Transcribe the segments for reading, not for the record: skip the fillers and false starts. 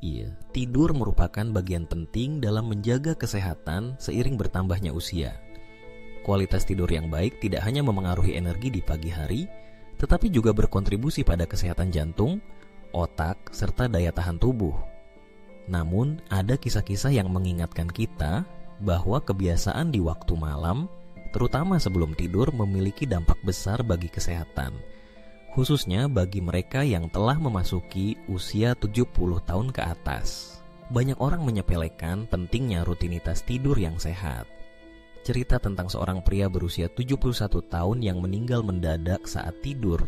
Iya, tidur merupakan bagian penting dalam menjaga kesehatan seiring bertambahnya usia. Kualitas tidur yang baik tidak hanya memengaruhi energi di pagi hari, tetapi juga berkontribusi pada kesehatan jantung, otak, serta daya tahan tubuh. Namun, ada kisah-kisah yang mengingatkan kita bahwa kebiasaan di waktu malam, terutama sebelum tidur, memiliki dampak besar bagi kesehatan, khususnya bagi mereka yang telah memasuki usia 70 tahun ke atas. Banyak orang menyepelekan pentingnya rutinitas tidur yang sehat. Cerita tentang seorang pria berusia 71 tahun yang meninggal mendadak saat tidur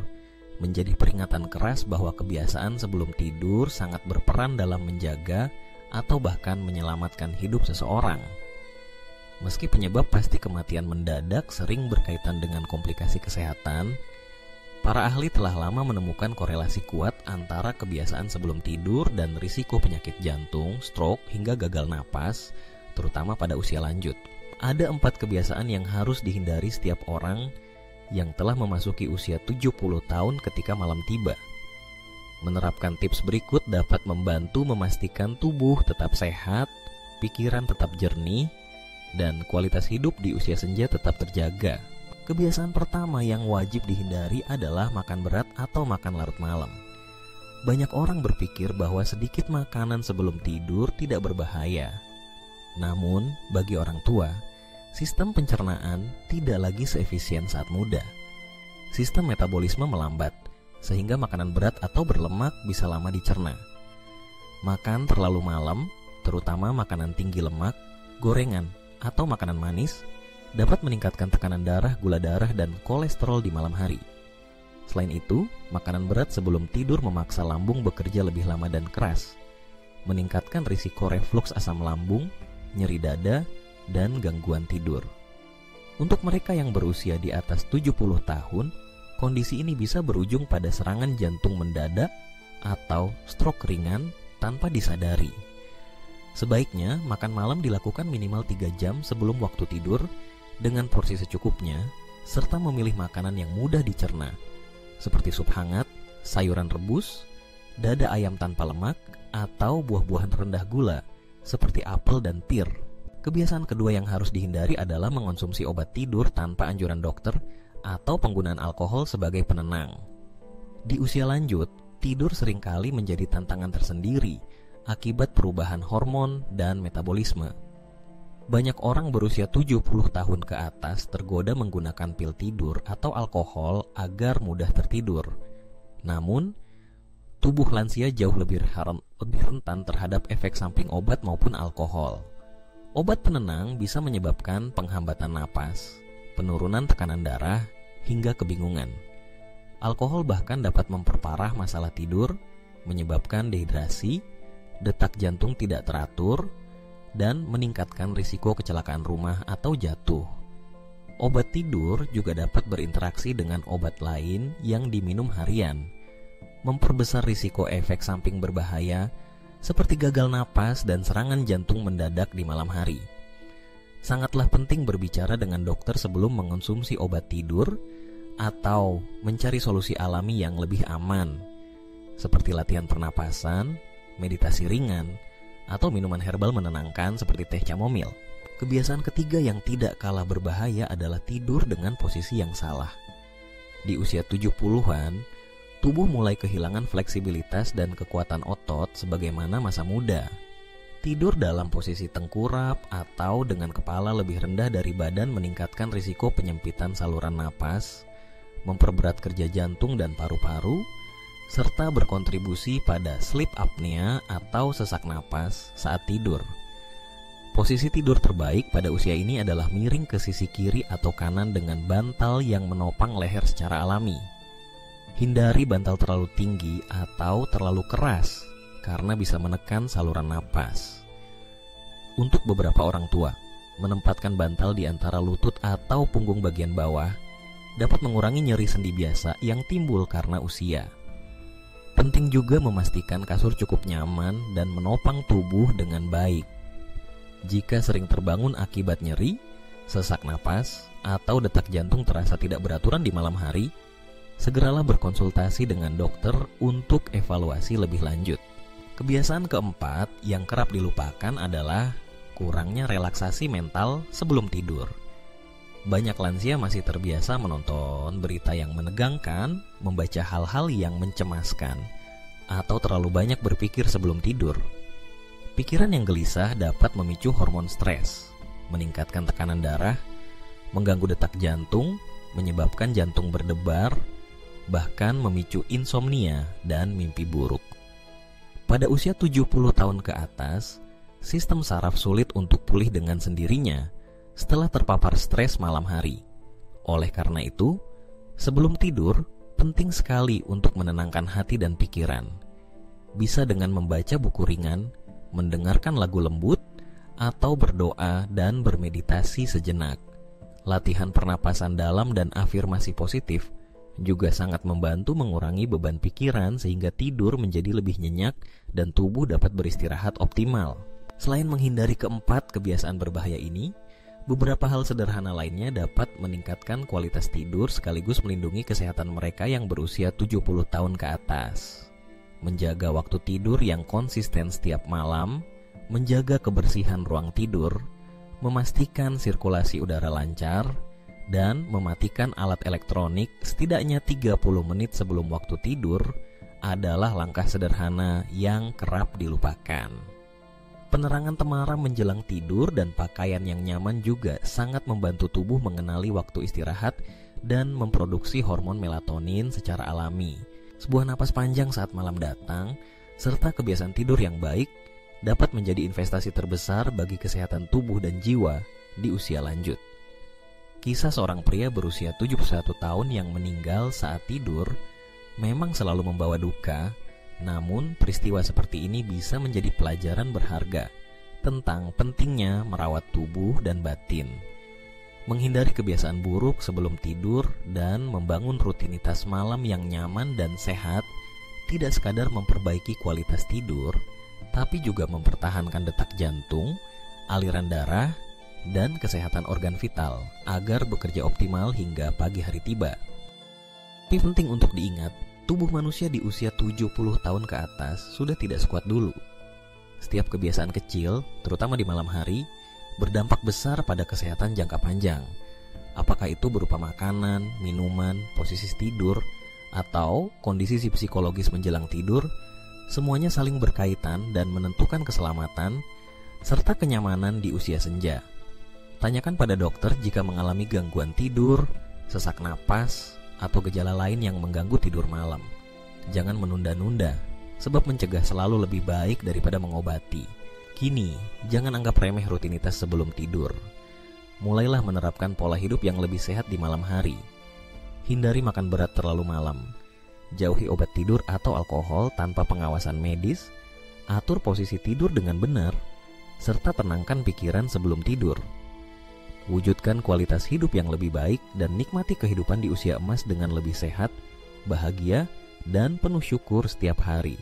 menjadi peringatan keras bahwa kebiasaan sebelum tidur sangat berperan dalam menjaga atau bahkan menyelamatkan hidup seseorang. Meski penyebab pasti kematian mendadak sering berkaitan dengan komplikasi kesehatan, para ahli telah lama menemukan korelasi kuat antara kebiasaan sebelum tidur dan risiko penyakit jantung, stroke, hingga gagal napas, terutama pada usia lanjut. Ada 4 kebiasaan yang harus dihindari setiap orang yang telah memasuki usia 70 tahun ketika malam tiba. Menerapkan tips berikut dapat membantu memastikan tubuh tetap sehat, pikiran tetap jernih, dan kualitas hidup di usia senja tetap terjaga. Kebiasaan pertama yang wajib dihindari adalah makan berat atau makan larut malam. Banyak orang berpikir bahwa sedikit makanan sebelum tidur tidak berbahaya. Namun, bagi orang tua, sistem pencernaan tidak lagi seefisien saat muda. Sistem metabolisme melambat, sehingga makanan berat atau berlemak bisa lama dicerna. Makan terlalu malam, terutama makanan tinggi lemak, gorengan, atau makanan manis, dapat meningkatkan tekanan darah, gula darah, dan kolesterol di malam hari. Selain itu, makanan berat sebelum tidur memaksa lambung bekerja lebih lama dan keras, meningkatkan risiko refluks asam lambung, nyeri dada, dan gangguan tidur. Untuk mereka yang berusia di atas 70 tahun, kondisi ini bisa berujung pada serangan jantung mendadak atau stroke ringan tanpa disadari. Sebaiknya makan malam dilakukan minimal 3 jam sebelum waktu tidur dengan porsi secukupnya, serta memilih makanan yang mudah dicerna, seperti sup hangat, sayuran rebus, dada ayam tanpa lemak, atau buah-buahan rendah gula, seperti apel dan pir. Kebiasaan kedua yang harus dihindari adalah mengonsumsi obat tidur tanpa anjuran dokter atau penggunaan alkohol sebagai penenang. Di usia lanjut, tidur seringkali menjadi tantangan tersendiri akibat perubahan hormon dan metabolisme. Banyak orang berusia 70 tahun ke atas tergoda menggunakan pil tidur atau alkohol agar mudah tertidur. Namun, tubuh lansia jauh lebih rentan terhadap efek samping obat maupun alkohol. Obat penenang bisa menyebabkan penghambatan napas, penurunan tekanan darah, hingga kebingungan. Alkohol bahkan dapat memperparah masalah tidur, menyebabkan dehidrasi, detak jantung tidak teratur, dan meningkatkan risiko kecelakaan rumah atau jatuh. Obat tidur juga dapat berinteraksi dengan obat lain yang diminum harian, memperbesar risiko efek samping berbahaya seperti gagal napas dan serangan jantung mendadak di malam hari. Sangatlah penting berbicara dengan dokter sebelum mengonsumsi obat tidur atau mencari solusi alami yang lebih aman, seperti latihan pernapasan, meditasi ringan, atau minuman herbal menenangkan seperti teh chamomil. Kebiasaan ketiga yang tidak kalah berbahaya adalah tidur dengan posisi yang salah. Di usia 70-an, tubuh mulai kehilangan fleksibilitas dan kekuatan otot sebagaimana masa muda. Tidur dalam posisi tengkurap atau dengan kepala lebih rendah dari badan meningkatkan risiko penyempitan saluran napas, memperberat kerja jantung dan paru-paru, serta berkontribusi pada sleep apnea atau sesak napas saat tidur. Posisi tidur terbaik pada usia ini adalah miring ke sisi kiri atau kanan dengan bantal yang menopang leher secara alami. Hindari bantal terlalu tinggi atau terlalu keras karena bisa menekan saluran napas. Untuk beberapa orang tua, menempatkan bantal di antara lutut atau punggung bagian bawah dapat mengurangi nyeri sendi biasa yang timbul karena usia. Penting juga memastikan kasur cukup nyaman dan menopang tubuh dengan baik. Jika sering terbangun akibat nyeri, sesak napas, atau detak jantung terasa tidak beraturan di malam hari, segeralah berkonsultasi dengan dokter untuk evaluasi lebih lanjut. Kebiasaan keempat yang kerap dilupakan adalah kurangnya relaksasi mental sebelum tidur. Banyak lansia masih terbiasa menonton berita yang menegangkan, membaca hal-hal yang mencemaskan, atau terlalu banyak berpikir sebelum tidur. Pikiran yang gelisah dapat memicu hormon stres, meningkatkan tekanan darah, mengganggu detak jantung, menyebabkan jantung berdebar, bahkan memicu insomnia dan mimpi buruk. Pada usia 70 tahun ke atas, sistem saraf sulit untuk pulih dengan sendirinya setelah terpapar stres malam hari. Oleh karena itu, sebelum tidur, penting sekali untuk menenangkan hati dan pikiran. Bisa dengan membaca buku ringan, mendengarkan lagu lembut, atau berdoa dan bermeditasi sejenak. Latihan pernapasan dalam dan afirmasi positif juga sangat membantu mengurangi beban pikiran sehingga tidur menjadi lebih nyenyak dan tubuh dapat beristirahat optimal. Selain menghindari keempat kebiasaan berbahaya ini, beberapa hal sederhana lainnya dapat meningkatkan kualitas tidur sekaligus melindungi kesehatan mereka yang berusia 70 tahun ke atas. Menjaga waktu tidur yang konsisten setiap malam, menjaga kebersihan ruang tidur, memastikan sirkulasi udara lancar, dan mematikan alat elektronik setidaknya 30 menit sebelum waktu tidur adalah langkah sederhana yang kerap dilupakan. Penerangan temaram menjelang tidur dan pakaian yang nyaman juga sangat membantu tubuh mengenali waktu istirahat dan memproduksi hormon melatonin secara alami. Sebuah napas panjang saat malam datang, serta kebiasaan tidur yang baik dapat menjadi investasi terbesar bagi kesehatan tubuh dan jiwa di usia lanjut. Kisah seorang pria berusia 71 tahun yang meninggal saat tidur memang selalu membawa duka, namun peristiwa seperti ini bisa menjadi pelajaran berharga tentang pentingnya merawat tubuh dan batin. Menghindari kebiasaan buruk sebelum tidur dan membangun rutinitas malam yang nyaman dan sehat tidak sekadar memperbaiki kualitas tidur, tapi juga mempertahankan detak jantung, aliran darah, dan kesehatan organ vital agar bekerja optimal hingga pagi hari tiba. Tapi penting untuk diingat, tubuh manusia di usia 70 tahun ke atas sudah tidak sekuat dulu. Setiap kebiasaan kecil, terutama di malam hari, berdampak besar pada kesehatan jangka panjang. Apakah itu berupa makanan, minuman, posisi tidur, atau kondisi psikologis menjelang tidur, semuanya saling berkaitan dan menentukan keselamatan serta kenyamanan di usia senja. Tanyakan pada dokter jika mengalami gangguan tidur, sesak napas, atau gejala lain yang mengganggu tidur malam. Jangan menunda-nunda, sebab mencegah selalu lebih baik daripada mengobati. Kini, jangan anggap remeh rutinitas sebelum tidur. Mulailah menerapkan pola hidup yang lebih sehat di malam hari. Hindari makan berat terlalu malam. Jauhi obat tidur atau alkohol tanpa pengawasan medis. Atur posisi tidur dengan benar, serta tenangkan pikiran sebelum tidur. Wujudkan kualitas hidup yang lebih baik dan nikmati kehidupan di usia emas dengan lebih sehat, bahagia, dan penuh syukur setiap hari.